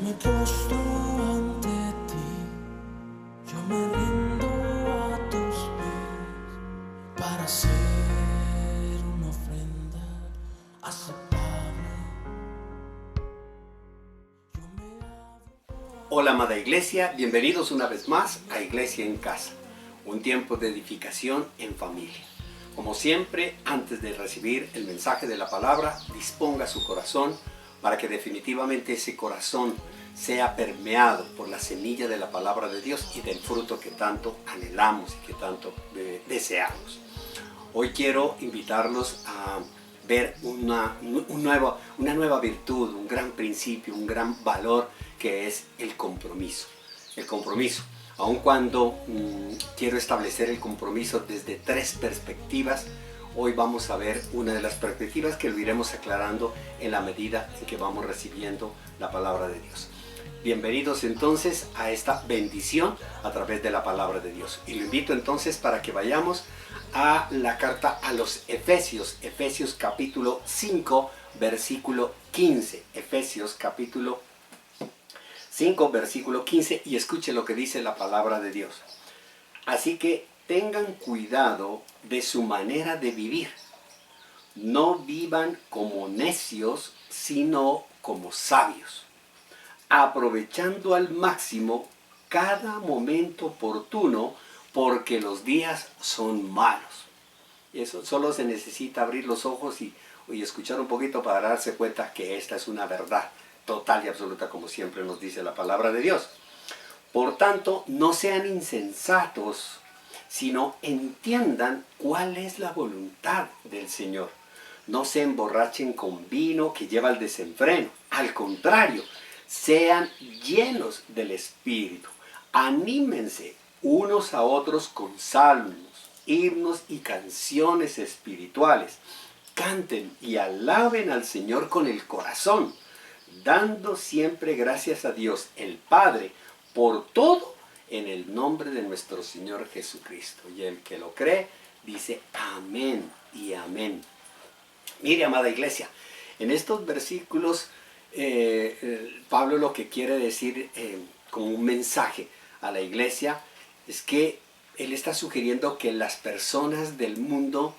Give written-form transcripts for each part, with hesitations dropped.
Me postro ante ti, yo me rindo a tus pies para ser una ofrenda aceptable. Hola amada iglesia, bienvenidos una vez más a Iglesia en Casa, un tiempo de edificación en familia. Como siempre, antes de recibir el mensaje de la palabra, disponga su corazón para que definitivamente ese corazón sea permeado por la semilla de la palabra de Dios y del fruto que tanto anhelamos y que tanto deseamos. Hoy quiero invitarlos a ver una nueva virtud, un gran principio, un gran valor que es el compromiso. El compromiso. Aun cuando quiero establecer el compromiso desde tres perspectivas, hoy vamos a ver una de las perspectivas que lo iremos aclarando en la medida en que vamos recibiendo la palabra de Dios. Bienvenidos entonces a esta bendición a través de la palabra de Dios. Y lo invito entonces para que vayamos a la carta a los Efesios, Efesios capítulo 5, versículo 15. Efesios capítulo 5, versículo 15, y escuche lo que dice la palabra de Dios. Así que tengan cuidado de su manera de vivir. No vivan como necios, sino como sabios, aprovechando al máximo cada momento oportuno, porque los días son malos. Y eso solo se necesita abrir los ojos y escuchar un poquito para darse cuenta que esta es una verdad total y absoluta, como siempre nos dice la palabra de Dios. Por tanto, no sean insensatos, sino entiendan cuál es la voluntad del Señor. No se emborrachen con vino que lleva al desenfreno. Al contrario, sean llenos del Espíritu. Anímense unos a otros con salmos, himnos y canciones espirituales. Canten y alaben al Señor con el corazón, dando siempre gracias a Dios el Padre por todo en el nombre de nuestro Señor Jesucristo. Y el que lo cree dice amén y amén. Mire, amada iglesia, en estos versículos Pablo lo que quiere decir con un mensaje a la iglesia es que él está sugiriendo que las personas del mundo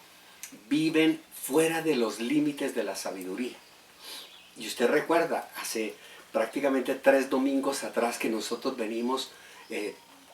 viven fuera de los límites de la sabiduría. Y usted recuerda, hace prácticamente 3 domingos atrás que nosotros venimos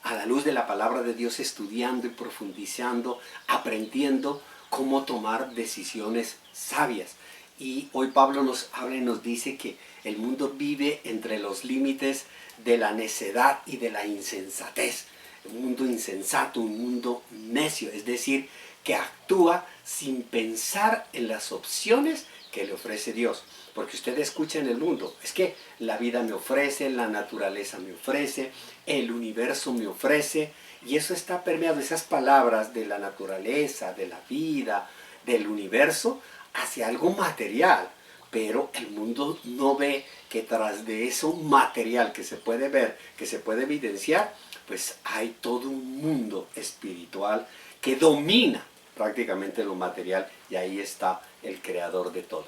a la luz de la palabra de Dios estudiando y profundizando, aprendiendo cómo tomar decisiones sabias. Y hoy Pablo nos habla y nos dice que el mundo vive entre los límites de la necedad y de la insensatez. Un mundo insensato, un mundo necio, es decir, que actúa sin pensar en las opciones que le ofrece Dios. Porque usted escucha en el mundo, es que la vida me ofrece, la naturaleza me ofrece, el universo me ofrece, y eso está permeado, esas palabras de la naturaleza, de la vida, del universo, hacia algo material. Pero el mundo no ve que tras de eso material que se puede ver, que se puede evidenciar, pues hay todo un mundo espiritual que domina prácticamente lo material, y ahí está el creador de todo.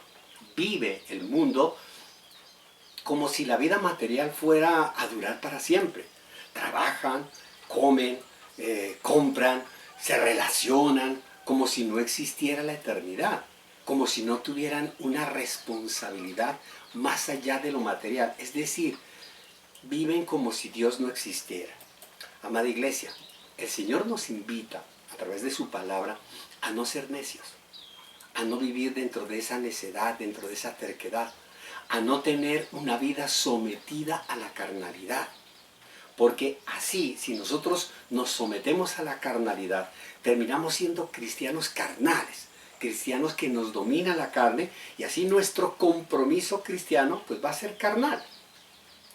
Vive el mundo como si la vida material fuera a durar para siempre. Trabajan, comen, compran, se relacionan como si no existiera la eternidad, como si no tuvieran una responsabilidad más allá de lo material. Es decir, viven como si Dios no existiera. Amada iglesia, el Señor nos invita a través de su palabra a no ser necios, a no vivir dentro de esa necedad, dentro de esa terquedad, a no tener una vida sometida a la carnalidad. Porque así, si nosotros nos sometemos a la carnalidad, terminamos siendo cristianos carnales, cristianos que nos domina la carne, y así nuestro compromiso cristiano pues va a ser carnal.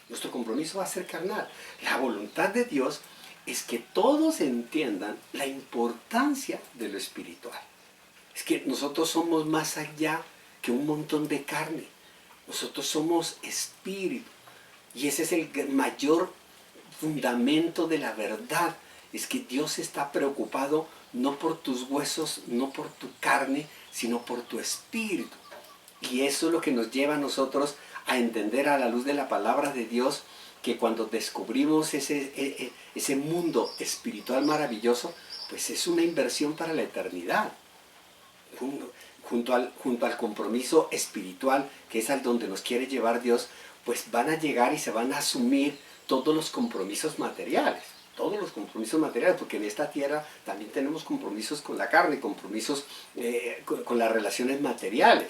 Nuestro compromiso va a ser carnal. La voluntad de Dios es que todos entiendan la importancia de lo espiritual. Es que nosotros somos más allá que un montón de carne. Nosotros somos espíritu. Y ese es el mayor fundamento de la verdad. Es que Dios está preocupado no por tus huesos, no por tu carne, sino por tu espíritu. Y eso es lo que nos lleva a nosotros a entender a la luz de la palabra de Dios que cuando descubrimos ese mundo espiritual maravilloso, pues es una inversión para la eternidad. Junto al compromiso espiritual, que es al donde nos quiere llevar Dios, pues van a llegar y se van a asumir todos los compromisos materiales. Todos los compromisos materiales, porque en esta tierra también tenemos compromisos con la carne, compromisos con las relaciones materiales.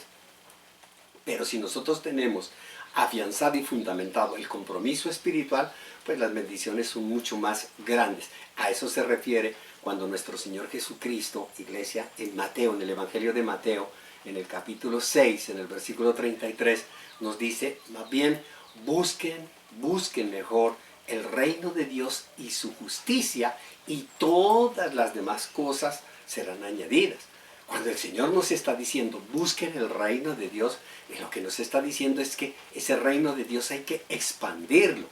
Pero si nosotros tenemos afianzado y fundamentado el compromiso espiritual, pues las bendiciones son mucho más grandes. A eso se refiere cuando nuestro Señor Jesucristo, iglesia, en Mateo, en el Evangelio de Mateo, en el capítulo 6, en el versículo 33, nos dice, más bien, busquen mejor el reino de Dios y su justicia, y todas las demás cosas serán añadidas. Cuando el Señor nos está diciendo, busquen el reino de Dios, lo que nos está diciendo es que ese reino de Dios hay que expandirlo.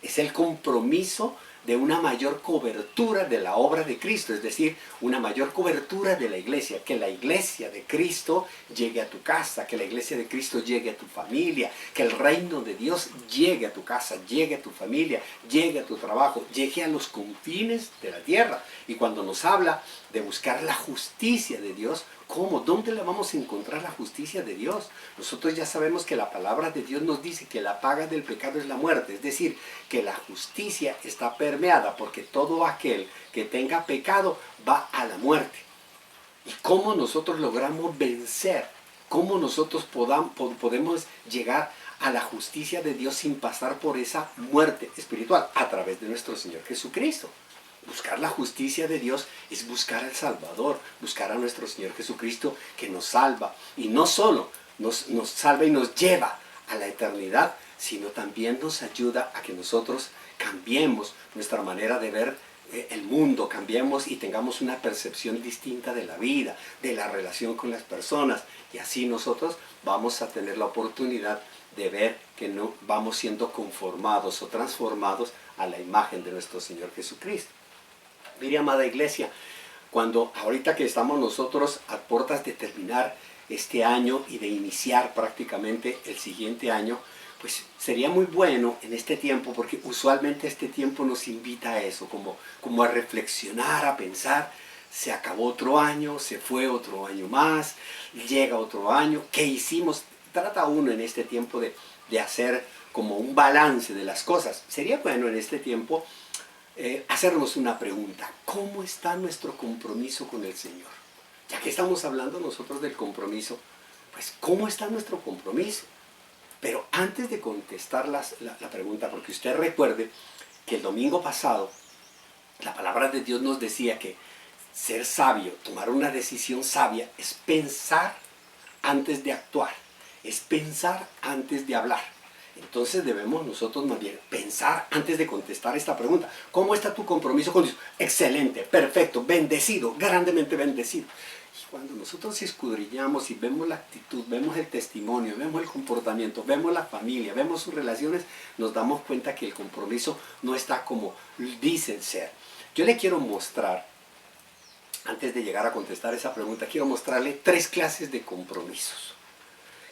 Es el compromiso de una mayor cobertura de la obra de Cristo, es decir, una mayor cobertura de la iglesia, que la iglesia de Cristo llegue a tu casa, que la iglesia de Cristo llegue a tu familia, que el reino de Dios llegue a tu casa, llegue a tu familia, llegue a tu trabajo, llegue a los confines de la tierra. Y cuando nos habla de buscar la justicia de Dios, ¿cómo? ¿Dónde le vamos a encontrar la justicia de Dios? Nosotros ya sabemos que la palabra de Dios nos dice que la paga del pecado es la muerte, es decir, que la justicia está permeada porque todo aquel que tenga pecado va a la muerte. ¿Y cómo nosotros logramos vencer? ¿Cómo nosotros podemos llegar a la justicia de Dios sin pasar por esa muerte espiritual? A través de nuestro Señor Jesucristo. Buscar la justicia de Dios es buscar al Salvador, buscar a nuestro Señor Jesucristo que nos salva. Y no solo nos salva y nos lleva a la eternidad, sino también nos ayuda a que nosotros cambiemos nuestra manera de ver el mundo, cambiemos y tengamos una percepción distinta de la vida, de la relación con las personas. Y así nosotros vamos a tener la oportunidad de ver que no vamos siendo conformados o transformados a la imagen de nuestro Señor Jesucristo. Mire, amada iglesia, cuando ahorita que estamos nosotros a puertas de terminar este año y de iniciar prácticamente el siguiente año, pues sería muy bueno en este tiempo, porque usualmente este tiempo nos invita a eso, como a reflexionar, a pensar, se acabó otro año, se fue otro año más, llega otro año, ¿qué hicimos? Trata uno en este tiempo de hacer como un balance de las cosas. Sería bueno en este tiempo hacernos una pregunta: ¿cómo está nuestro compromiso con el Señor? Ya que estamos hablando nosotros del compromiso, pues ¿cómo está nuestro compromiso? Pero antes de contestar la pregunta, porque usted recuerde que el domingo pasado la palabra de Dios nos decía que ser sabio, tomar una decisión sabia, es pensar antes de actuar, es pensar antes de hablar. Entonces debemos nosotros más bien pensar antes de contestar esta pregunta. ¿Cómo está tu compromiso con Dios? Excelente, perfecto, bendecido, grandemente bendecido. Y cuando nosotros escudriñamos y vemos la actitud, vemos el testimonio, vemos el comportamiento, vemos la familia, vemos sus relaciones, nos damos cuenta que el compromiso no está como dicen ser. Yo le quiero mostrar, antes de llegar a contestar esa pregunta, quiero mostrarle 3 clases de compromisos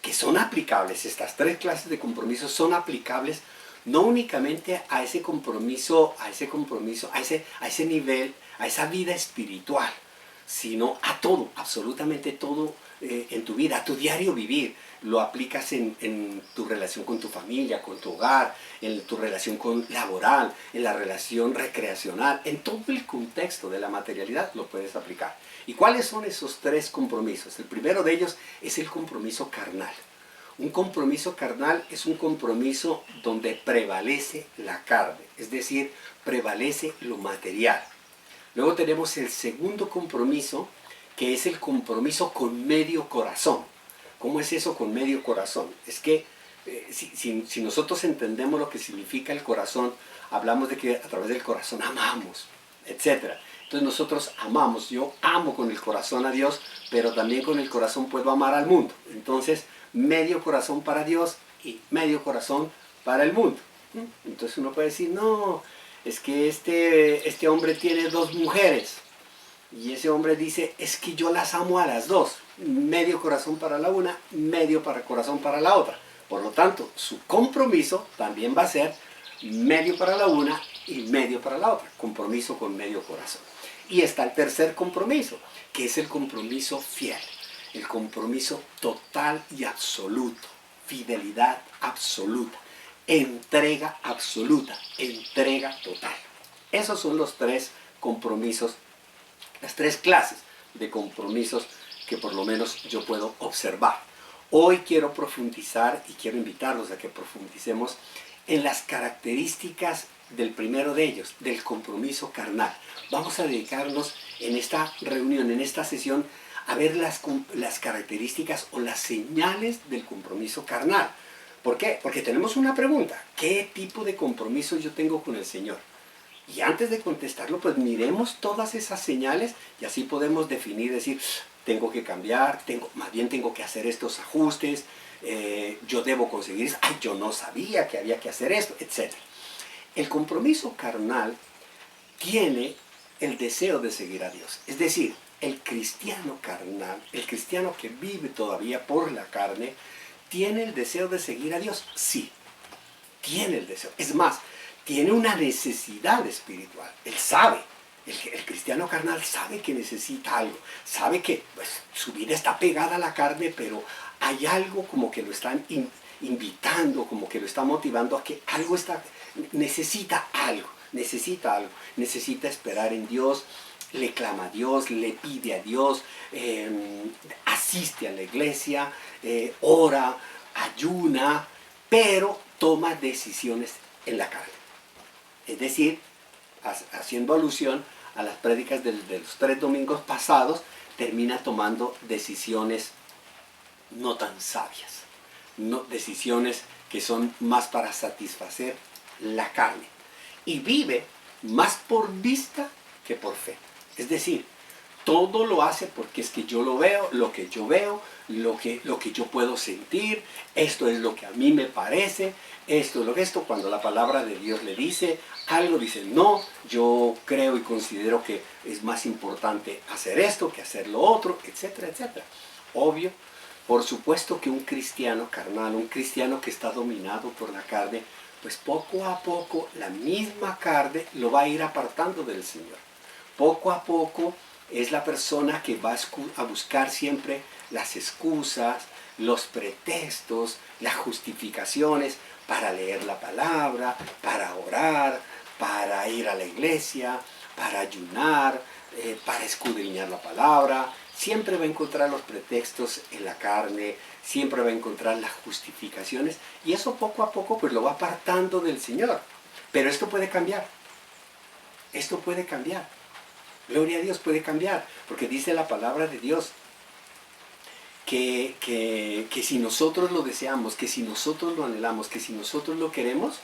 que son aplicables. Estas 3 clases de compromisos son aplicables no únicamente a ese compromiso, a ese nivel, a esa vida espiritual, sino a todo, absolutamente todo en tu vida, a tu diario vivir. Lo aplicas en tu relación con tu familia, con tu hogar, en tu relación laboral, en la relación recreacional, en todo el contexto de la materialidad lo puedes aplicar. ¿Y cuáles son esos 3 compromisos? El primero de ellos es el compromiso carnal. Un compromiso carnal es un compromiso donde prevalece la carne, es decir, prevalece lo material. Luego tenemos el segundo compromiso, que es el compromiso con medio corazón. ¿Cómo es eso con medio corazón? Es que si nosotros entendemos lo que significa el corazón, hablamos de que a través del corazón amamos, etc. Entonces nosotros amamos, yo amo con el corazón a Dios, pero también con el corazón puedo amar al mundo. Entonces, medio corazón para Dios y medio corazón para el mundo. Entonces uno puede decir, no, es que este hombre tiene 2 mujeres. Y ese hombre dice, es que yo las amo a las 2. Medio corazón para la una, medio corazón para la otra. Por lo tanto, su compromiso también va a ser medio para la una y medio para la otra. Compromiso con medio corazón. Y está el tercer compromiso, que es el compromiso fiel. El compromiso total y absoluto. Fidelidad absoluta. Entrega absoluta. Entrega total. Esos son los tres compromisos, las tres clases de compromisos que por lo menos yo puedo observar. Hoy quiero profundizar y quiero invitarlos a que profundicemos en las características del primero de ellos, del compromiso carnal. Vamos a dedicarnos en esta reunión, en esta sesión, a ver las características o las señales del compromiso carnal. ¿Por qué? Porque tenemos una pregunta. ¿Qué tipo de compromiso yo tengo con el Señor? Y antes de contestarlo, pues miremos todas esas señales y así podemos definir, decir, tengo que cambiar, más bien tengo que hacer estos ajustes, yo debo conseguir eso, ay, yo no sabía que había que hacer esto, etc. El compromiso carnal tiene el deseo de seguir a Dios. Es decir, el cristiano carnal, el cristiano que vive todavía por la carne, ¿tiene el deseo de seguir a Dios? Sí, tiene el deseo. Es más, tiene una necesidad espiritual. Él sabe, el cristiano carnal sabe que necesita algo. Sabe que pues, su vida está pegada a la carne, pero hay algo como que lo están invitando, como que lo está motivando a que algo necesita algo. Necesita esperar en Dios, le clama a Dios, le pide a Dios, asiste a la iglesia, ora, ayuna, pero toma decisiones en la carne. Es decir, haciendo alusión a las prédicas de los 3 domingos pasados, termina tomando decisiones no tan sabias, decisiones que son más para satisfacer la carne. Y vive más por vista que por fe. Es decir, todo lo hace porque es que yo lo veo, lo que yo veo, lo que yo puedo sentir, esto es lo que a mí me parece, esto, cuando la palabra de Dios le dice algo, dice no, yo creo y considero que es más importante hacer esto que hacer lo otro, etcétera, etcétera. Obvio, por supuesto que un cristiano carnal, un cristiano que está dominado por la carne, pues poco a poco la misma carne lo va a ir apartando del Señor. Poco a poco es la persona que va a buscar siempre las excusas, los pretextos, las justificaciones para leer la palabra, para orar, para ir a la iglesia, para ayunar, para escudriñar la palabra. Siempre va a encontrar los pretextos en la carne, siempre va a encontrar las justificaciones y eso poco a poco pues lo va apartando del Señor. Pero esto puede cambiar. Esto puede cambiar. Gloria a Dios, puede cambiar, porque dice la palabra de Dios que si nosotros lo deseamos, que si nosotros lo anhelamos, que si nosotros lo queremos,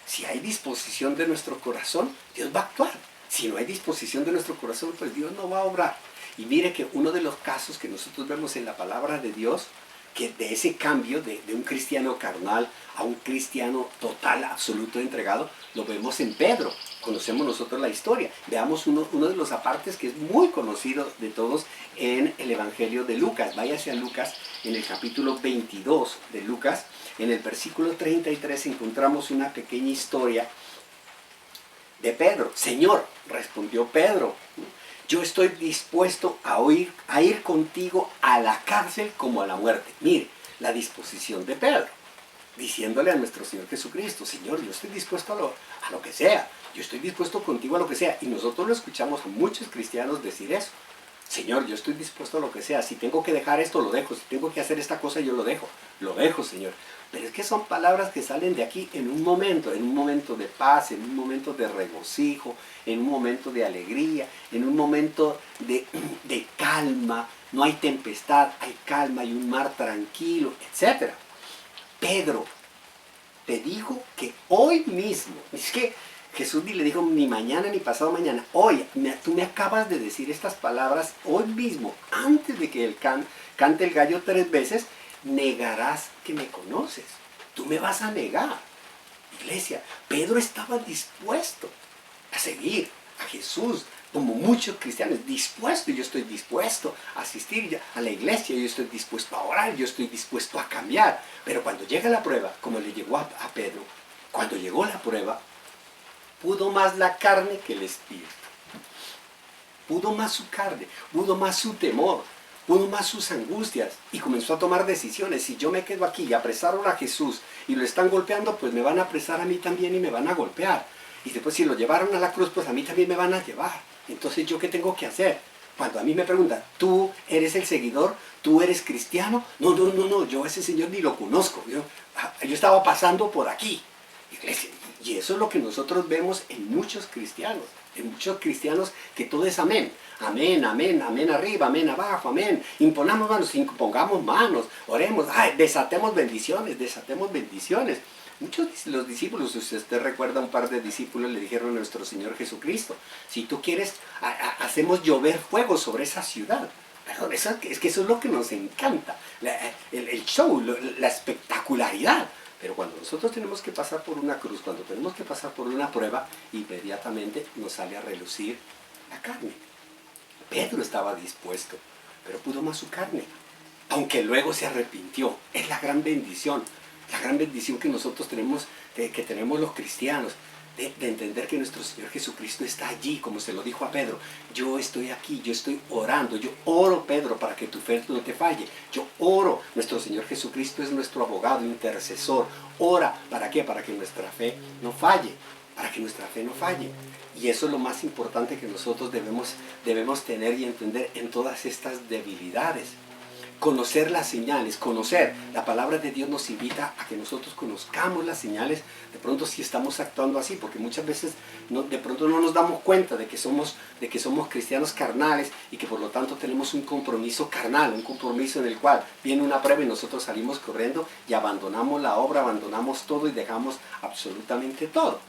si hay disposición de nuestro corazón, Dios va a actuar. Si no hay disposición de nuestro corazón, pues Dios no va a obrar. Y mire que uno de los casos que nosotros vemos en la palabra de Dios, que de ese cambio de un cristiano carnal a un cristiano total, absoluto, entregado, lo vemos en Pedro. Conocemos nosotros la historia. Veamos uno de los apartes que es muy conocido de todos en el Evangelio de Lucas. Váyase a Lucas, en el capítulo 22 de Lucas, en el versículo 33 encontramos una pequeña historia de Pedro. Señor, respondió Pedro, yo estoy dispuesto a ir contigo a la cárcel como a la muerte. Mire, la disposición de Pedro, diciéndole a nuestro Señor Jesucristo, Señor, yo estoy dispuesto a lo que sea, yo estoy dispuesto contigo a lo que sea. Y nosotros lo escuchamos a muchos cristianos decir eso. Señor, yo estoy dispuesto a lo que sea, si tengo que dejar esto, lo dejo, si tengo que hacer esta cosa, yo lo dejo, Señor. Pero es que son palabras que salen de aquí en un momento de paz, en un momento de regocijo, en un momento de alegría, en un momento de calma. No hay tempestad, hay calma, hay un mar tranquilo, etc. Pedro, te digo que hoy mismo, es que Jesús le dijo ni mañana ni pasado mañana, hoy, tú me acabas de decir estas palabras, hoy mismo, antes de que cante el gallo 3 veces, negarás que me conoces. Tú me vas a negar. Iglesia, Pedro estaba dispuesto a seguir a Jesús, como muchos cristianos, dispuesto, yo estoy dispuesto a asistir a la iglesia, yo estoy dispuesto a orar, yo estoy dispuesto a cambiar. Pero cuando llega la prueba, como le llegó a Pedro, cuando llegó la prueba, pudo más la carne que el espíritu. Pudo más su carne, pudo más su temor, pudo más sus angustias y comenzó a tomar decisiones. Si yo me quedo aquí y apresaron a Jesús y lo están golpeando, pues me van a apresar a mí también y me van a golpear. Y después si lo llevaron a la cruz, pues a mí también me van a llevar. Entonces, ¿yo qué tengo que hacer? Cuando a mí me preguntan, ¿tú eres el seguidor? ¿Tú eres cristiano? No, yo a ese señor ni lo conozco. Yo estaba pasando por aquí. Iglesia, y eso es lo que nosotros vemos en muchos cristianos que todo es amén. Amén, amén, amén arriba, amén abajo, amén. Impongamos manos, oremos, desatemos bendiciones, desatemos bendiciones. Muchos de los discípulos, si usted recuerda, un par de discípulos le dijeron a nuestro Señor Jesucristo, si tú quieres, hacemos llover fuego sobre esa ciudad. Perdón, es que eso es lo que nos encanta, el show, la espectacularidad. Pero cuando nosotros tenemos que pasar por una cruz, cuando tenemos que pasar por una prueba, inmediatamente nos sale a relucir la carne. Pedro estaba dispuesto, pero pudo más su carne, aunque luego se arrepintió. Es la gran bendición que nosotros tenemos, que tenemos los cristianos, de entender que nuestro Señor Jesucristo está allí, como se lo dijo a Pedro. Yo estoy aquí, yo estoy orando, yo oro, Pedro, para que tu fe no te falle. Yo oro, nuestro Señor Jesucristo es nuestro abogado, intercesor. Ora, ¿para qué? Para que nuestra fe no falle, para que nuestra fe no falle. Y eso es lo más importante que nosotros debemos tener y entender en todas estas debilidades. Conocer las señales, la palabra de Dios nos invita a que nosotros conozcamos las señales, de pronto si estamos actuando así, porque muchas veces de pronto no nos damos cuenta de que somos cristianos carnales y que por lo tanto tenemos un compromiso carnal, un compromiso en el cual viene una prueba y nosotros salimos corriendo y abandonamos la obra, abandonamos todo y dejamos absolutamente todo.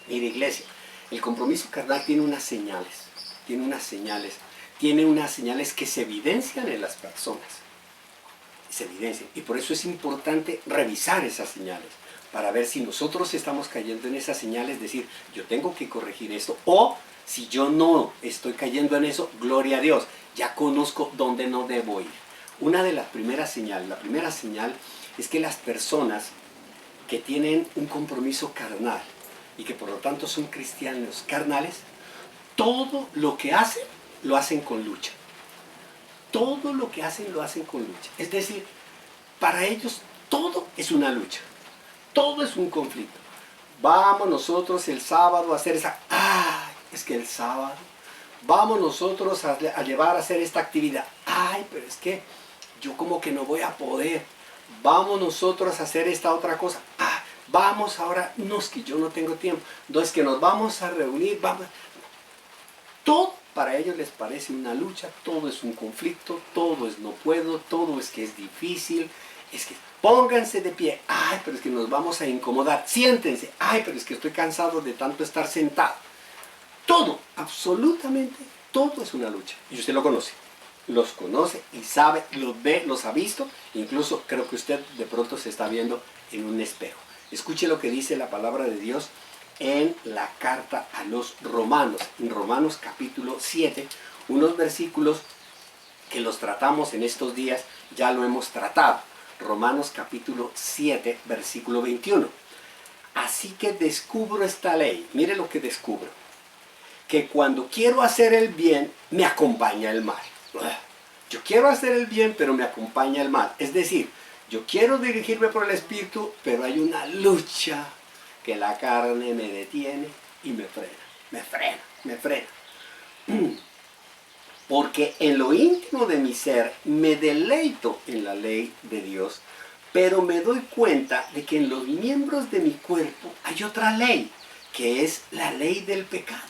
Mire, iglesia, el compromiso carnal tiene unas señales que se evidencian en las personas. Se evidencian. Y por eso es importante revisar esas señales, para ver si nosotros estamos cayendo en esas señales, decir, yo tengo que corregir esto, o si yo no estoy cayendo en eso, gloria a Dios, ya conozco dónde no debo ir. Una de las primeras señales, la primera señal es que las personas que tienen un compromiso carnal y que por lo tanto son cristianos carnales, todo lo que hacen, lo hacen con lucha. Todo lo que hacen, lo hacen con lucha. Es decir, para ellos todo es una lucha. Todo es un conflicto. Vamos nosotros el sábado a hacer esa... ¡Ay! Es que el sábado... Vamos nosotros a llevar a hacer esta actividad. ¡Ay! Pero es que yo como que no voy a poder. Vamos nosotros a hacer esta otra cosa. ¡Ah! Vamos ahora... No, es que yo no tengo tiempo. No, es que nos vamos a reunir. Vamos... Todo para ellos les parece una lucha, todo es un conflicto, todo es no puedo, todo es que es difícil, es que pónganse de pie, ay, pero es que nos vamos a incomodar, siéntense, ay, pero es que estoy cansado de tanto estar sentado. Todo, absolutamente todo es una lucha. Y usted lo conoce, los conoce y sabe, los ve, los ha visto, incluso creo que usted de pronto se está viendo en un espejo. Escuche lo que dice la palabra de Dios en la carta a los Romanos, en Romanos capítulo 7, unos versículos que los tratamos en estos días, ya lo hemos tratado. Romanos capítulo 7, versículo 21. Así que descubro esta ley, mire lo que descubro, que cuando quiero hacer el bien, me acompaña el mal. Yo quiero hacer el bien, pero me acompaña el mal. Es decir, yo quiero dirigirme por el Espíritu, pero hay una lucha que la carne me detiene y me frena. Porque en lo íntimo de mi ser me deleito en la ley de Dios, pero me doy cuenta de que en los miembros de mi cuerpo hay otra ley, que es la ley del pecado.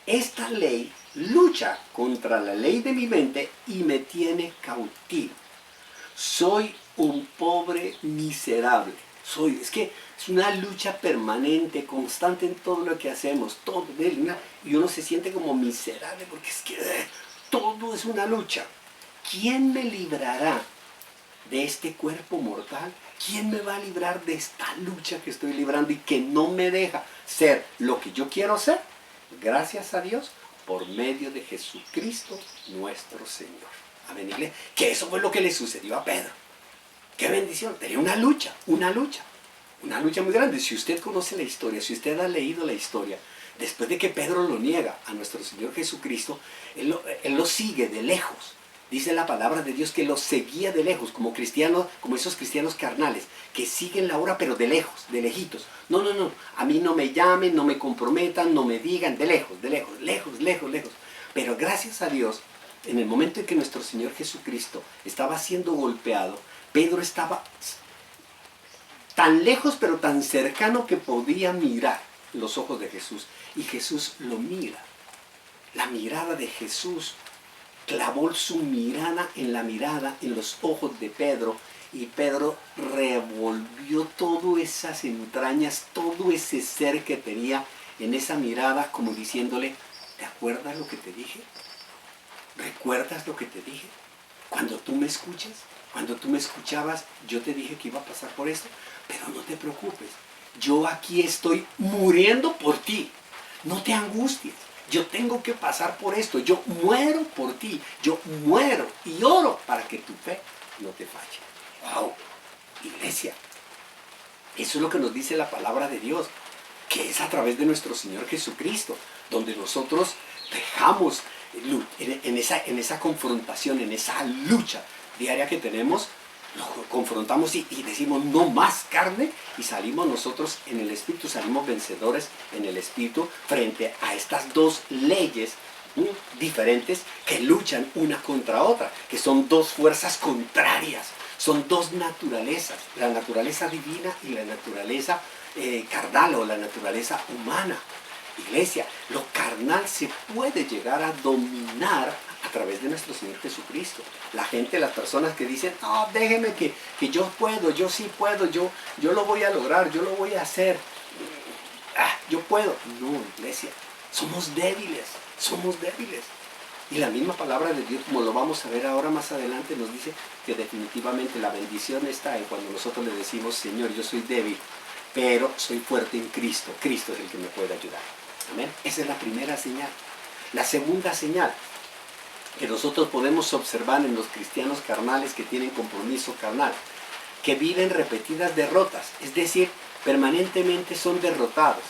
Esta ley lucha contra la ley de mi mente y me tiene cautivo. Soy un pobre miserable. Es que es una lucha permanente, constante en todo lo que hacemos, todo, y uno se siente como miserable porque es que todo es una lucha. ¿Quién me librará de este cuerpo mortal? ¿Quién me va a librar de esta lucha que estoy librando y que no me deja ser lo que yo quiero ser? Gracias a Dios, por medio de Jesucristo nuestro Señor. Amén, iglesia. Que eso fue lo que le sucedió a Pedro. ¡Qué bendición! Tenía una lucha muy grande. Si usted conoce la historia, si usted ha leído la historia, después de que Pedro lo niega a nuestro Señor Jesucristo, él lo sigue de lejos. Dice la palabra de Dios que lo seguía de lejos, como cristianos, como esos cristianos carnales, que siguen la hora pero de lejos, de lejitos. No, a mí no me llamen, no me comprometan, no me digan, de lejos, lejos. Pero gracias a Dios, en el momento en que nuestro Señor Jesucristo estaba siendo golpeado, Pedro estaba tan lejos pero tan cercano que podía mirar los ojos de Jesús. Y Jesús lo mira. La mirada de Jesús clavó su mirada en los ojos de Pedro, y Pedro revolvió todas esas entrañas, todo ese ser que tenía en esa mirada, como diciéndole: ¿te acuerdas lo que te dije? ¿Recuerdas lo que te dije? Cuando tú me escuchas, cuando tú me escuchabas, yo te dije que iba a pasar por esto, pero no te preocupes, yo aquí estoy muriendo por ti, no te angusties. Yo tengo que pasar por esto, yo muero por ti, yo muero y oro para que tu fe no te falle. ¡Wow! Iglesia, eso es lo que nos dice la palabra de Dios, que es a través de nuestro Señor Jesucristo, donde nosotros dejamos en esa confrontación, en esa lucha diaria que tenemos, lo confrontamos y decimos no más carne, y salimos nosotros en el Espíritu, salimos vencedores en el Espíritu frente a estas dos leyes diferentes que luchan una contra otra, que son dos fuerzas contrarias, son dos naturalezas, la naturaleza divina y la naturaleza carnal o la naturaleza humana. Iglesia, lo carnal se puede llegar a dominar a través de nuestro Señor Jesucristo. La gente, las personas que dicen: no, déjeme que yo puedo, yo sí puedo, yo lo voy a lograr, yo lo voy a hacer, yo puedo. No, iglesia, somos débiles. Y la misma palabra de Dios, como lo vamos a ver ahora más adelante, nos dice que definitivamente la bendición está en cuando nosotros le decimos: Señor, yo soy débil, pero soy fuerte en Cristo. Cristo es el que me puede ayudar. Amén. Esa es la primera señal. La segunda señal que nosotros podemos observar en los cristianos carnales que tienen compromiso carnal, que viven repetidas derrotas, es decir, permanentemente son derrotados,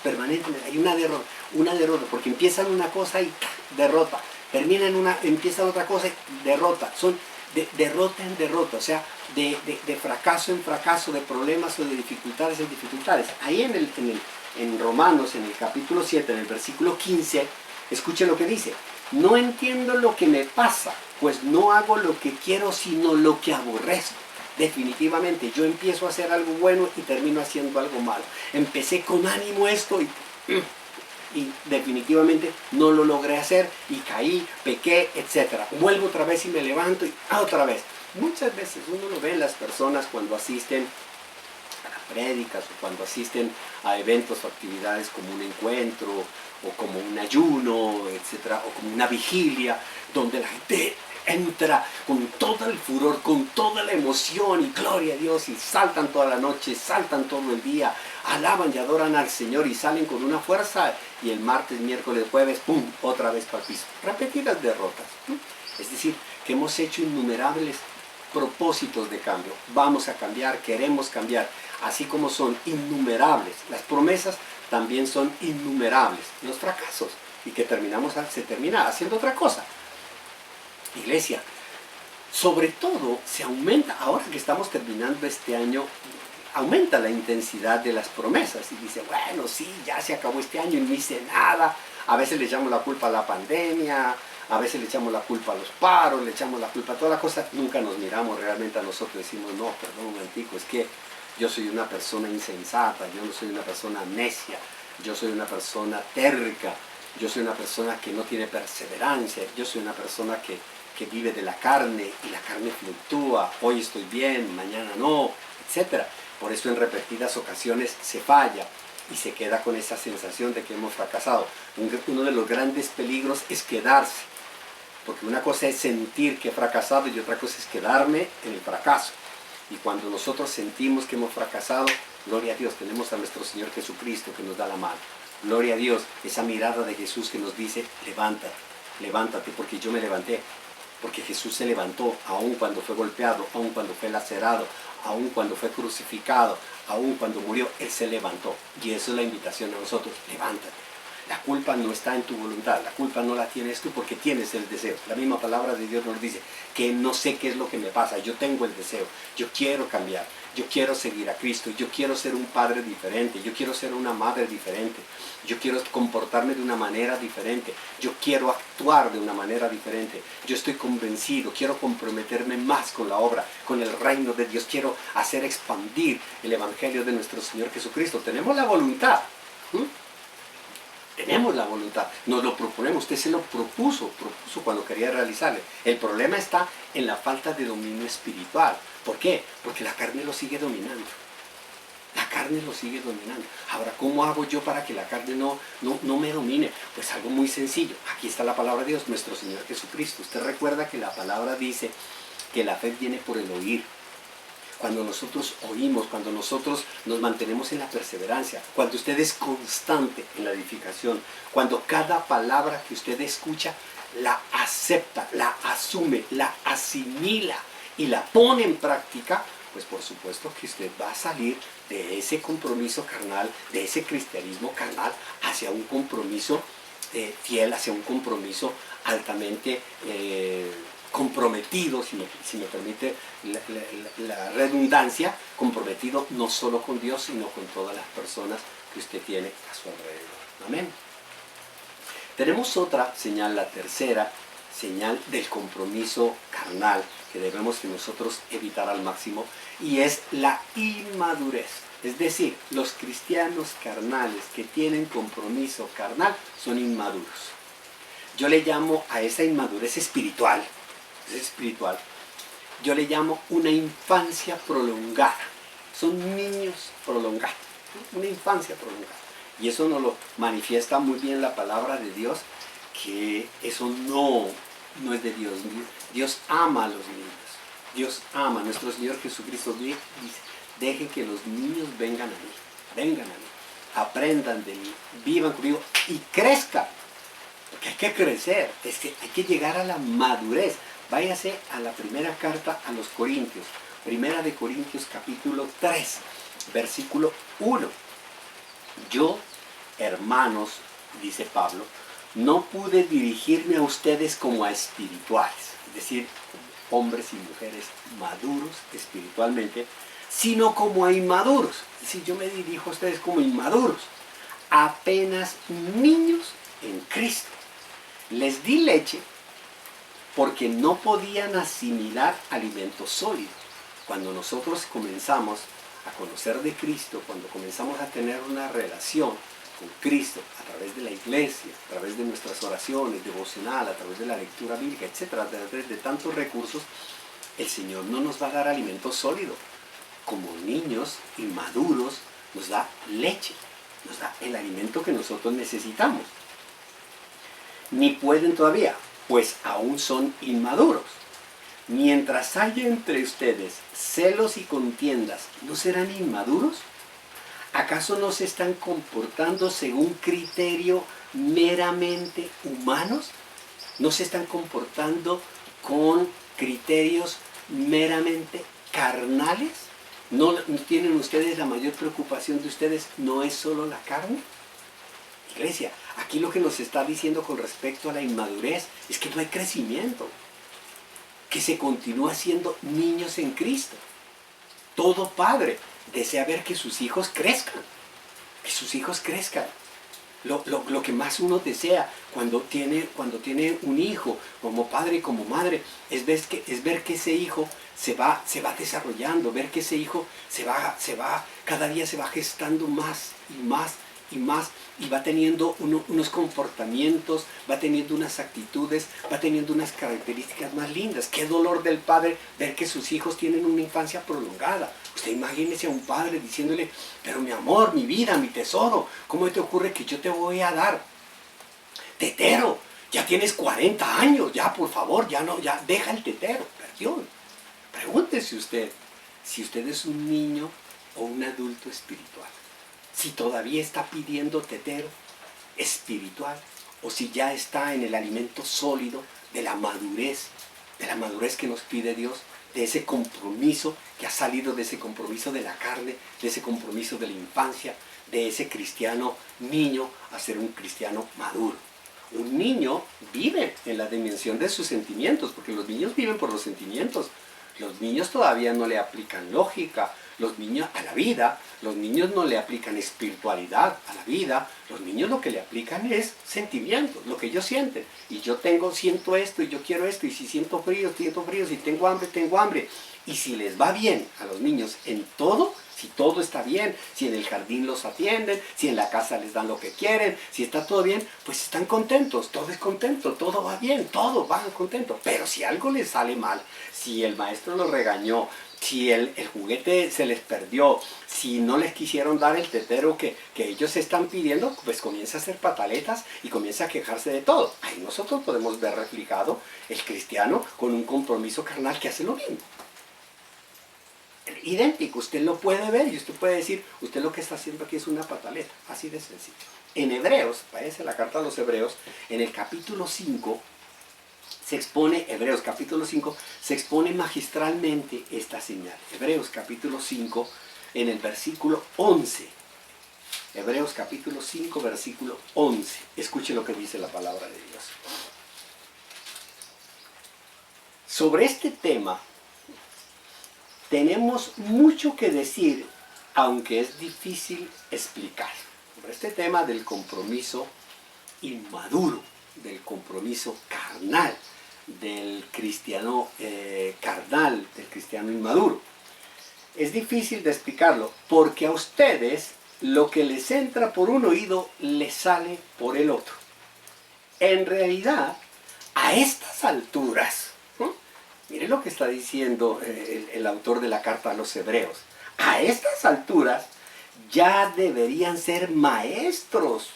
permanentemente. Hay una derrota, porque empiezan una cosa y derrota, empiezan otra cosa y derrota, son de derrota en derrota, o sea, de fracaso en fracaso, de problemas o de dificultades en dificultades. Ahí en Romanos, en el capítulo 7, en el versículo 15, escuchen lo que dice: no entiendo lo que me pasa, pues no hago lo que quiero, sino lo que aborrezco. Definitivamente, yo empiezo a hacer algo bueno y termino haciendo algo malo. Empecé con ánimo esto y definitivamente no lo logré hacer y caí, pequé, etc. Vuelvo otra vez y me levanto y otra vez. Muchas veces uno lo ve en las personas cuando asisten a prédicas o cuando asisten a eventos o actividades como un encuentro o como un ayuno, etcétera, o como una vigilia, donde la gente entra con todo el furor, con toda la emoción y gloria a Dios, y saltan toda la noche, saltan todo el día, alaban y adoran al Señor y salen con una fuerza, y el martes, miércoles, jueves, ¡pum!, otra vez para el piso. Repetidas derrotas. Es decir, que hemos hecho innumerables propósitos de cambio. Vamos a cambiar, queremos cambiar, así como son innumerables las promesas, también son innumerables los fracasos, y que se termina haciendo otra cosa. Iglesia, sobre todo se aumenta, ahora que estamos terminando este año, aumenta la intensidad de las promesas, y dice: bueno, sí, ya se acabó este año y no hice nada. A veces le echamos la culpa a la pandemia, a veces le echamos la culpa a los paros, le echamos la culpa a toda la cosa. Nunca nos miramos realmente a nosotros y decimos: no, perdón un momentico, es que yo soy una persona insensata, yo no soy una persona necia, yo soy una persona terca, yo soy una persona que no tiene perseverancia, yo soy una persona que vive de la carne, y la carne fluctúa, hoy estoy bien, mañana no, etc. Por eso en repetidas ocasiones se falla y se queda con esa sensación de que hemos fracasado. Uno de los grandes peligros es quedarse, porque una cosa es sentir que he fracasado y otra cosa es quedarme en el fracaso. Y cuando nosotros sentimos que hemos fracasado, Gloria a Dios, tenemos a nuestro Señor Jesucristo que nos da la mano. Gloria a Dios, esa mirada de Jesús que nos dice, levántate, levántate, porque yo me levanté. Porque Jesús se levantó, aun cuando fue golpeado, aun cuando fue lacerado, aun cuando fue crucificado, aun cuando murió, Él se levantó. Y eso es la invitación a nosotros, levántate. La culpa no está en tu voluntad, la culpa no la tienes tú porque tienes el deseo. La misma palabra de Dios nos dice que no sé qué es lo que me pasa, yo tengo el deseo, yo quiero cambiar, yo quiero seguir a Cristo, yo quiero ser un padre diferente, yo quiero ser una madre diferente, yo quiero comportarme de una manera diferente, yo quiero actuar de una manera diferente, yo estoy convencido, quiero comprometerme más con la obra, con el reino de Dios, quiero hacer expandir el Evangelio de nuestro Señor Jesucristo. Tenemos la voluntad. Tenemos la voluntad, nos lo proponemos, usted se lo propuso cuando quería realizarle. El problema está en la falta de dominio espiritual. ¿Por qué? Porque la carne lo sigue dominando. La carne lo sigue dominando. Ahora, ¿cómo hago yo para que la carne no me domine? Pues algo muy sencillo. Aquí está la palabra de Dios, nuestro Señor Jesucristo. Usted recuerda que la palabra dice que la fe viene por el oír. Cuando nosotros oímos, cuando nosotros nos mantenemos en la perseverancia, cuando usted es constante en la edificación, cuando cada palabra que usted escucha la acepta, la asume, la asimila y la pone en práctica, pues por supuesto que usted va a salir de ese compromiso carnal, de ese cristianismo carnal, hacia un compromiso fiel, hacia un compromiso altamente comprometido, si me permite la redundancia, comprometido no solo con Dios, sino con todas las personas que usted tiene a su alrededor. Amén. Tenemos otra señal, la tercera señal del compromiso carnal que debemos nosotros evitar al máximo, y es la inmadurez. Es decir, los cristianos carnales que tienen compromiso carnal son inmaduros. Yo le llamo a esa inmadurez espiritual, yo le llamo una infancia prolongada. Son niños prolongados, una infancia prolongada. Y eso nos lo manifiesta muy bien la palabra de Dios, que eso no es de Dios. Dios ama a los niños. Dios ama. Nuestro Señor Jesucristo dice, dejen que los niños vengan a mí, aprendan de mí, vivan conmigo y crezcan. Porque hay que crecer, hay que llegar a la madurez. Váyase a la primera carta a los Corintios, primera de Corintios capítulo 3, versículo 1. Yo, hermanos, dice Pablo, no pude dirigirme a ustedes como a espirituales, es decir, como hombres y mujeres maduros espiritualmente, sino como a inmaduros. Es decir, yo me dirijo a ustedes como inmaduros, apenas niños en Cristo. Les di leche porque no podían asimilar alimento sólido. Cuando nosotros comenzamos a conocer de Cristo, cuando comenzamos a tener una relación con Cristo a través de la iglesia, a través de nuestras oraciones, devocional, a través de la lectura bíblica, etcétera, a través de tantos recursos, el Señor no nos va a dar alimento sólido. Como niños inmaduros nos da leche, nos da el alimento que nosotros necesitamos. Ni pueden todavía, pues aún son inmaduros. Mientras haya entre ustedes celos y contiendas, ¿no serán inmaduros? ¿Acaso no se están comportando según criterio meramente humanos? ¿No se están comportando con criterios meramente carnales? ¿No tienen ustedes la mayor preocupación de ustedes? ¿No es solo la carne? Iglesia, aquí lo que nos está diciendo con respecto a la inmadurez es que no hay crecimiento, que se continúa siendo niños en Cristo. Todo padre desea ver que sus hijos crezcan, que sus hijos crezcan. Lo que más uno desea cuando tiene un hijo, como padre y como madre, es ver que ese hijo se va desarrollando, ver que ese hijo cada día se va gestando más y más y más, y va teniendo unos comportamientos, va teniendo unas actitudes, va teniendo unas características más lindas. Qué dolor del padre ver que sus hijos tienen una infancia prolongada. Usted imagínese a un padre diciéndole, pero mi amor, mi vida, mi tesoro, ¿cómo te ocurre que yo te voy a dar tetero? Ya tienes 40 años, ya por favor, ya deja el tetero. Perdón. Pregúntese usted, si usted es un niño o un adulto espiritual? Si todavía está pidiendo tetero espiritual o si ya está en el alimento sólido de la madurez que nos pide Dios, de ese compromiso que ha salido de ese compromiso de la carne, de ese compromiso de la infancia, de ese cristiano niño a ser un cristiano maduro. Un niño vive en la dimensión de sus sentimientos, porque los niños viven por los sentimientos. Los niños todavía no le aplican lógica, los niños a la vida, los niños no le aplican espiritualidad a la vida, los niños lo que le aplican es sentimientos, lo que ellos sienten. Y yo siento esto y yo quiero esto, y si siento frío, si tengo hambre. Y si les va bien a los niños en todo, si todo está bien, si en el jardín los atienden, si en la casa les dan lo que quieren, si está todo bien, pues están contentos, todo es contento, todo va bien, todo va contento. Pero si algo les sale mal, si el maestro los regañó, si el juguete se les perdió, si no les quisieron dar el tetero que ellos están pidiendo, pues comienza a hacer pataletas y comienza a quejarse de todo. Ahí nosotros podemos ver reflejado el cristiano con un compromiso carnal que hace lo mismo. Idéntico, usted lo puede ver y usted puede decir, usted lo que está haciendo aquí es una pataleta, así de sencillo. En Hebreos, parece la carta a los Hebreos, en el capítulo 5, se expone, Hebreos capítulo 5, se expone magistralmente esta señal. Hebreos capítulo 5, en el versículo 11. Hebreos capítulo 5, versículo 11. Escuche lo que dice la palabra de Dios. Sobre este tema, tenemos mucho que decir, aunque es difícil explicar. Sobre este tema del compromiso inmaduro, del compromiso carnal, del cristiano carnal, del cristiano inmaduro. Es difícil de explicarlo porque a ustedes lo que les entra por un oído les sale por el otro. En realidad, a estas alturas, mire lo que está diciendo el autor de la carta a los Hebreos. A estas alturas ya deberían ser maestros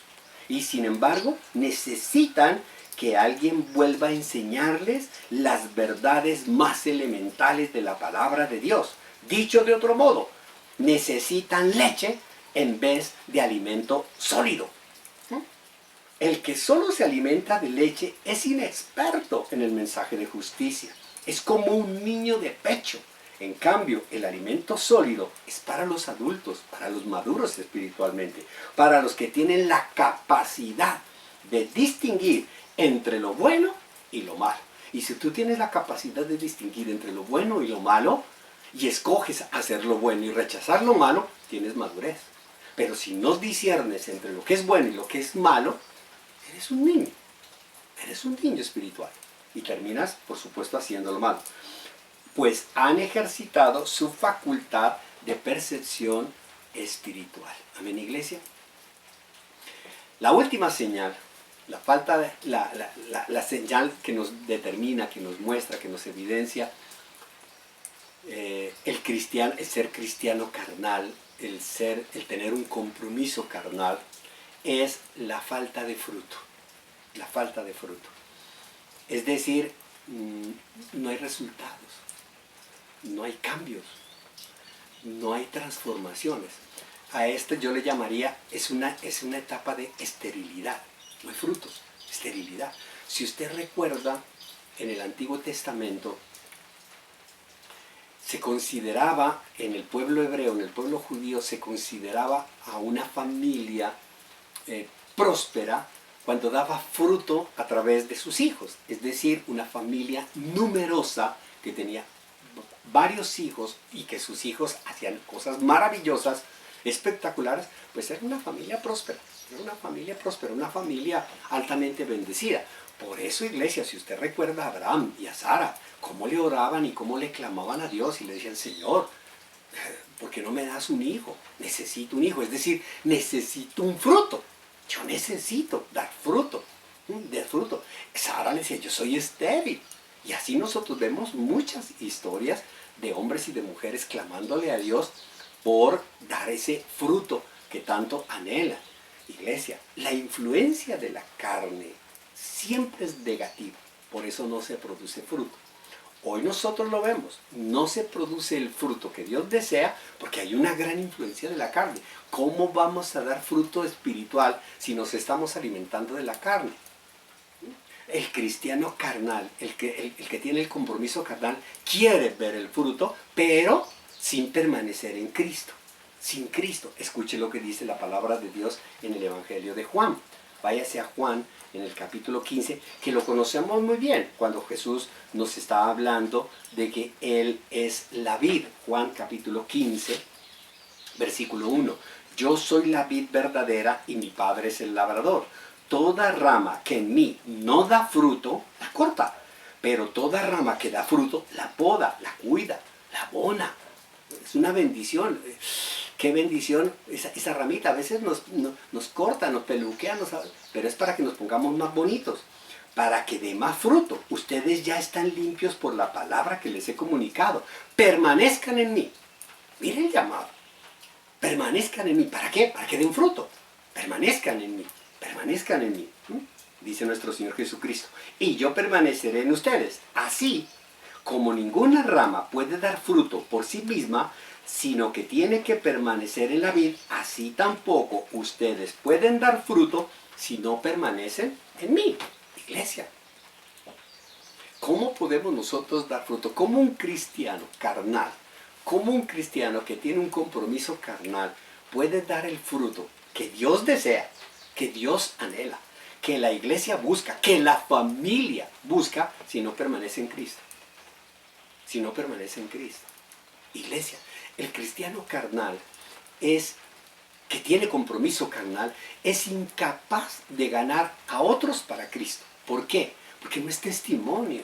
y sin embargo necesitan que alguien vuelva a enseñarles las verdades más elementales de la palabra de Dios. Dicho de otro modo, necesitan leche en vez de alimento sólido. El que solo se alimenta de leche es inexperto en el mensaje de justicia. Es como un niño de pecho. En cambio, el alimento sólido es para los adultos, para los maduros espiritualmente, para los que tienen la capacidad de distinguir entre lo bueno y lo malo. Y si tú tienes la capacidad de distinguir entre lo bueno y lo malo, y escoges hacer lo bueno y rechazar lo malo, tienes madurez. Pero si no disiernes entre lo que es bueno y lo que es malo, eres un niño espiritual. Y terminas, por supuesto, haciendo lo malo. Pues han ejercitado su facultad de percepción espiritual. Amén, iglesia. La última señal, la señal que nos determina, que nos muestra, que nos evidencia el ser cristiano carnal, el tener un compromiso carnal, es la falta de fruto. La falta de fruto. Es decir, no hay resultados, no hay cambios, no hay transformaciones. A esto yo le llamaría, es una etapa de esterilidad, no hay frutos, esterilidad. Si usted recuerda, en el Antiguo Testamento, se consideraba en el pueblo hebreo, en el pueblo judío, se consideraba a una familia próspera cuando daba fruto a través de sus hijos, es decir, una familia numerosa que tenía varios hijos y que sus hijos hacían cosas maravillosas, espectaculares, pues era una familia próspera, una familia altamente bendecida. Por eso, iglesia, si usted recuerda a Abraham y a Sara, cómo le oraban y cómo le clamaban a Dios y le decían, Señor, ¿por qué no me das un hijo? Necesito un hijo, es decir, necesito un fruto. Yo necesito dar fruto, de fruto. Sara le decía, yo soy estéril. Y así nosotros vemos muchas historias de hombres y de mujeres clamándole a Dios por dar ese fruto que tanto anhelan. Iglesia, la influencia de la carne siempre es negativa, por eso no se produce fruto. Hoy nosotros lo vemos, no se produce el fruto que Dios desea porque hay una gran influencia de la carne. ¿Cómo vamos a dar fruto espiritual si nos estamos alimentando de la carne? El cristiano carnal, el que tiene el compromiso carnal, quiere ver el fruto, pero sin permanecer en Cristo. Sin Cristo. Escuche lo que dice la palabra de Dios en el Evangelio de Juan. Váyase a Juan en el capítulo 15, que lo conocemos muy bien, cuando Jesús nos está hablando de que Él es la vid. Juan capítulo 15, versículo 1. Yo soy la vid verdadera y mi Padre es el labrador. Toda rama que en mí no da fruto, la corta. Pero toda rama que da fruto, la poda, la cuida, la abona. Es una bendición. Qué bendición esa ramita. A veces nos corta, nos peluquea, pero es para que nos pongamos más bonitos. Para que dé más fruto. Ustedes ya están limpios por la palabra que les he comunicado. Permanezcan en mí. Miren el llamado. Permanezcan en mí. ¿Para qué? Para que den fruto. Permanezcan en mí. Permanezcan en mí, dice nuestro Señor Jesucristo, y yo permaneceré en ustedes. Así como ninguna rama puede dar fruto por sí misma, sino que tiene que permanecer en la vid, así tampoco ustedes pueden dar fruto si no permanecen en mí. Iglesia, ¿cómo podemos nosotros dar fruto? ¿Cómo un cristiano carnal, cómo un cristiano que tiene un compromiso carnal puede dar el fruto que Dios desea, que Dios anhela, que la iglesia busca, que la familia busca, si no permanece en Cristo? Si no permanece en Cristo. Iglesia, el cristiano carnal que tiene compromiso carnal, es incapaz de ganar a otros para Cristo. ¿Por qué? Porque no es testimonio.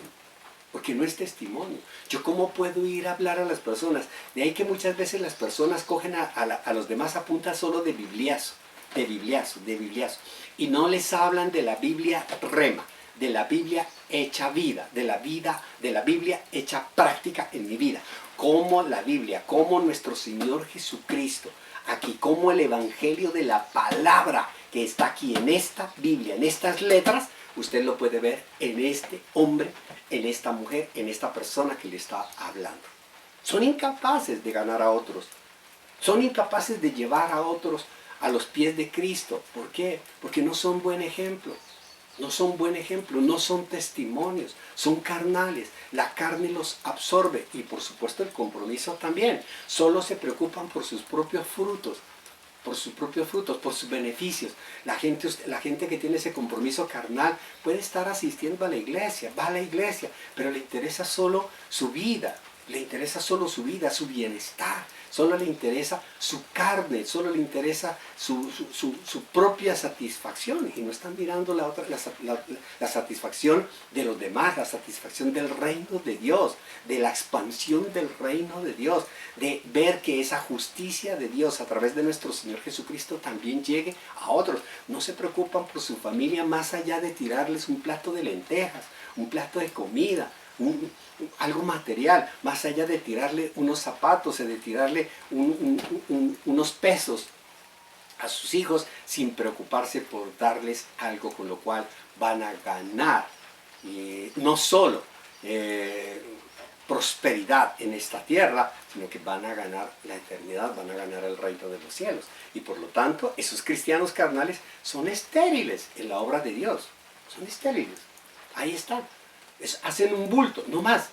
Porque no es testimonio. ¿Yo cómo puedo ir a hablar a las personas? De ahí que muchas veces las personas cogen a los demás a punta solo de bibliazo. De bibliazo. Y no les hablan de la Biblia rema, de la Biblia hecha vida, de la Biblia hecha práctica en mi vida. Como la Biblia, como nuestro Señor Jesucristo, aquí, como el Evangelio de la palabra que está aquí en esta Biblia, en estas letras, usted lo puede ver en este hombre, en esta mujer, en esta persona que le está hablando. Son incapaces de ganar a otros. Son incapaces de llevar a otros a los pies de Cristo. ¿Por qué? Porque no son buen ejemplo. No son buen ejemplo, no son testimonios, son carnales. La carne los absorbe y por supuesto el compromiso también. Solo se preocupan por sus propios frutos, por sus beneficios. La gente que tiene ese compromiso carnal puede estar asistiendo a la iglesia, va a la iglesia, pero le interesa solo su vida, su bienestar. Solo le interesa su carne, solo le interesa su propia satisfacción. Y no están mirando la satisfacción de los demás, la satisfacción del reino de Dios, de la expansión del reino de Dios, de ver que esa justicia de Dios a través de nuestro Señor Jesucristo también llegue a otros. No se preocupan por su familia más allá de tirarles un plato de lentejas, un plato de comida, algo material, más allá de tirarle unos zapatos, de tirarle unos pesos a sus hijos, sin preocuparse por darles algo con lo cual van a ganar no solo prosperidad en esta tierra, sino que van a ganar la eternidad, van a ganar el reino de los cielos. Y por lo tanto, esos cristianos carnales son estériles en la obra de Dios. Son estériles. Ahí están. Hacen un bulto, no más.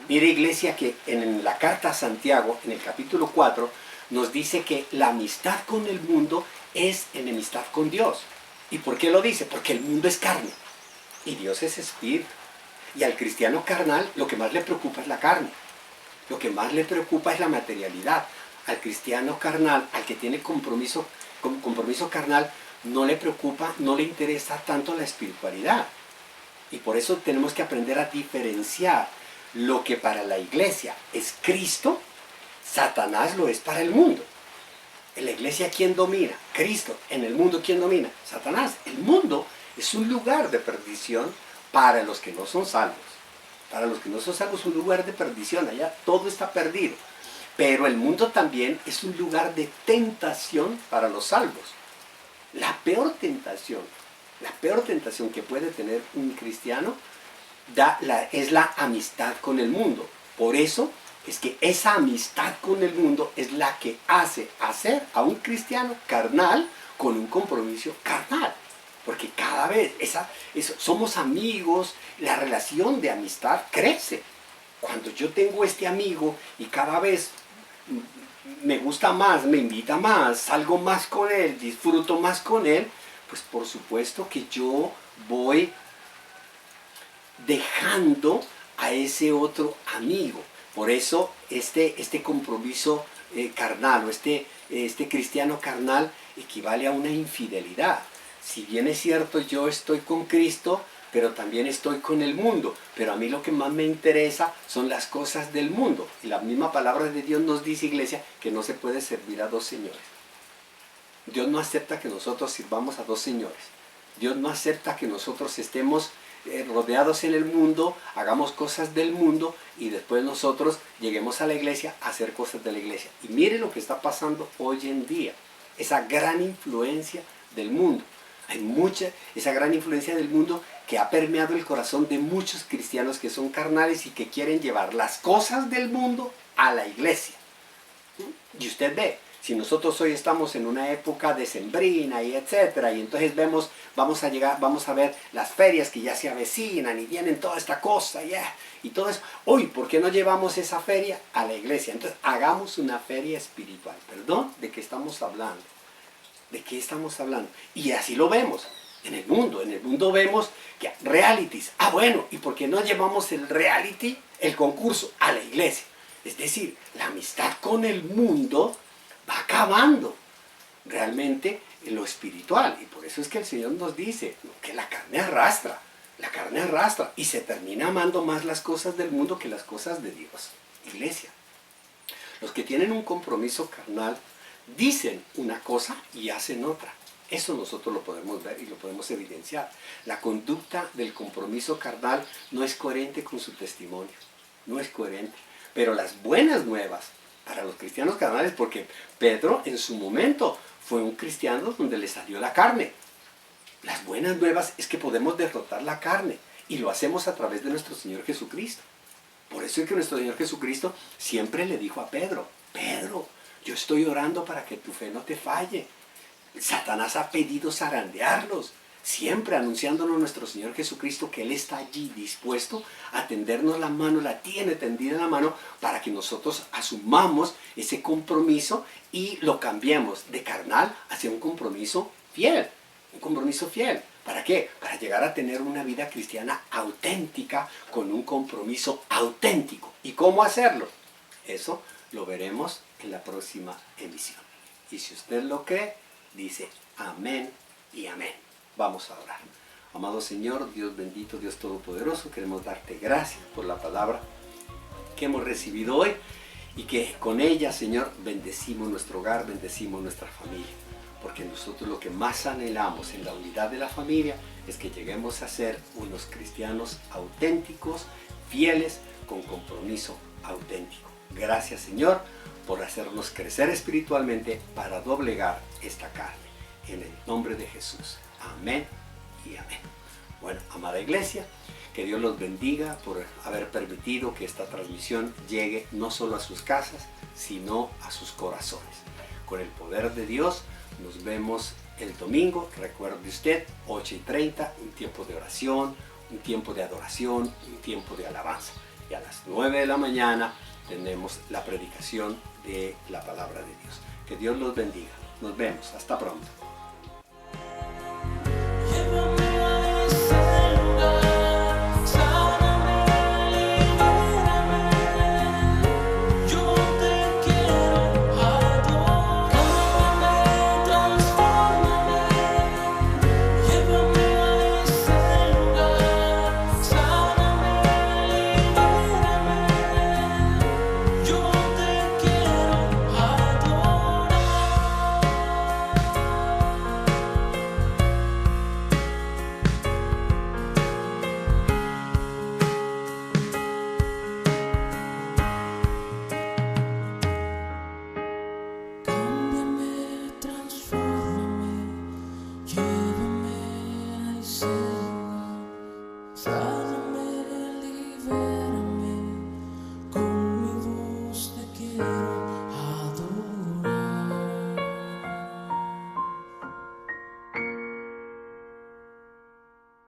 Mire, iglesia, que en la carta a Santiago, en el capítulo 4, nos dice que la amistad con el mundo es enemistad con Dios. ¿Y por qué lo dice? Porque el mundo es carne y Dios es espíritu. Y al cristiano carnal lo que más le preocupa es la carne. Lo que más le preocupa es la materialidad. Al cristiano carnal, al que tiene compromiso carnal, no le preocupa, no le interesa tanto la espiritualidad. Y por eso tenemos que aprender a diferenciar lo que para la iglesia es Cristo, Satanás lo es para el mundo. En la iglesia, ¿quién domina? Cristo. En el mundo, ¿quién domina? Satanás. El mundo es un lugar de perdición para los que no son salvos. Para los que no son salvos es un lugar de perdición. Allá todo está perdido. Pero el mundo también es un lugar de tentación para los salvos. La peor tentación que puede tener un cristiano es la amistad con el mundo. Por eso es que esa amistad con el mundo es la que hace hacer a un cristiano carnal con un compromiso carnal. Porque cada vez somos amigos, la relación de amistad crece. Cuando yo tengo este amigo y cada vez me gusta más, me invita más, salgo más con él, disfruto más con él, pues por supuesto que yo voy dejando a ese otro amigo. Por eso este compromiso carnal o este cristiano carnal equivale a una infidelidad. Si bien es cierto, yo estoy con Cristo, pero también estoy con el mundo. Pero a mí lo que más me interesa son las cosas del mundo. Y la misma palabra de Dios nos dice, iglesia, que no se puede servir a dos señores. Dios no acepta que nosotros sirvamos a dos señores. Dios no acepta que nosotros estemos rodeados en el mundo, hagamos cosas del mundo y después nosotros lleguemos a la iglesia a hacer cosas de la iglesia. Y mire lo que está pasando hoy en día. Esa gran influencia del mundo. Hay esa gran influencia del mundo que ha permeado el corazón de muchos cristianos que son carnales y que quieren llevar las cosas del mundo a la iglesia. Y usted ve, si nosotros hoy estamos en una época decembrina y etcétera, y entonces vamos a ver las ferias que ya se avecinan y vienen toda esta cosa, y todo eso. Hoy, ¿por qué no llevamos esa feria a la iglesia? Entonces, hagamos una feria espiritual. ¿Perdón? ¿De qué estamos hablando? ¿De qué estamos hablando? Y así lo vemos en el mundo. En el mundo vemos que realities. Ah, bueno, ¿y por qué no llevamos el reality, el concurso, a la iglesia? Es decir, la amistad con el mundo va acabando realmente en lo espiritual. Y por eso es que el Señor nos dice que la carne arrastra y se termina amando más las cosas del mundo que las cosas de Dios. Iglesia, los que tienen un compromiso carnal dicen una cosa y hacen otra. Eso nosotros lo podemos ver y lo podemos evidenciar. La conducta del compromiso carnal no es coherente con su testimonio. No es coherente. Pero las buenas nuevas para los cristianos carnales, porque Pedro en su momento fue un cristiano donde le salió la carne. Las buenas nuevas es que podemos derrotar la carne y lo hacemos a través de nuestro Señor Jesucristo. Por eso es que nuestro Señor Jesucristo siempre le dijo a Pedro, Pedro, yo estoy orando para que tu fe no te falle. Satanás ha pedido zarandearlos, siempre anunciándonos nuestro Señor Jesucristo que Él está allí dispuesto a tendernos la mano, la tiene tendida en la mano para que nosotros asumamos ese compromiso y lo cambiemos de carnal hacia un compromiso fiel. Un compromiso fiel. ¿Para qué? Para llegar a tener una vida cristiana auténtica con un compromiso auténtico. ¿Y cómo hacerlo? Eso lo veremos en la próxima emisión. Y si usted lo cree, dice amén y amén. Vamos a orar. Amado Señor, Dios bendito, Dios todopoderoso, queremos darte gracias por la palabra que hemos recibido hoy y que con ella, Señor, bendecimos nuestro hogar, bendecimos nuestra familia. Porque nosotros lo que más anhelamos en la unidad de la familia es que lleguemos a ser unos cristianos auténticos, fieles, con compromiso auténtico. Gracias, Señor, por hacernos crecer espiritualmente para doblegar esta carne. En el nombre de Jesús. Amén y amén. Bueno, amada iglesia, que Dios los bendiga por haber permitido que esta transmisión llegue no solo a sus casas, sino a sus corazones. Con el poder de Dios, nos vemos el domingo. Recuerde usted, 8:30, un tiempo de oración, un tiempo de adoración, un tiempo de alabanza. Y a las 9 de la mañana tenemos la predicación de la palabra de Dios. Que Dios los bendiga. Nos vemos. Hasta pronto. Llévame a ese lugar.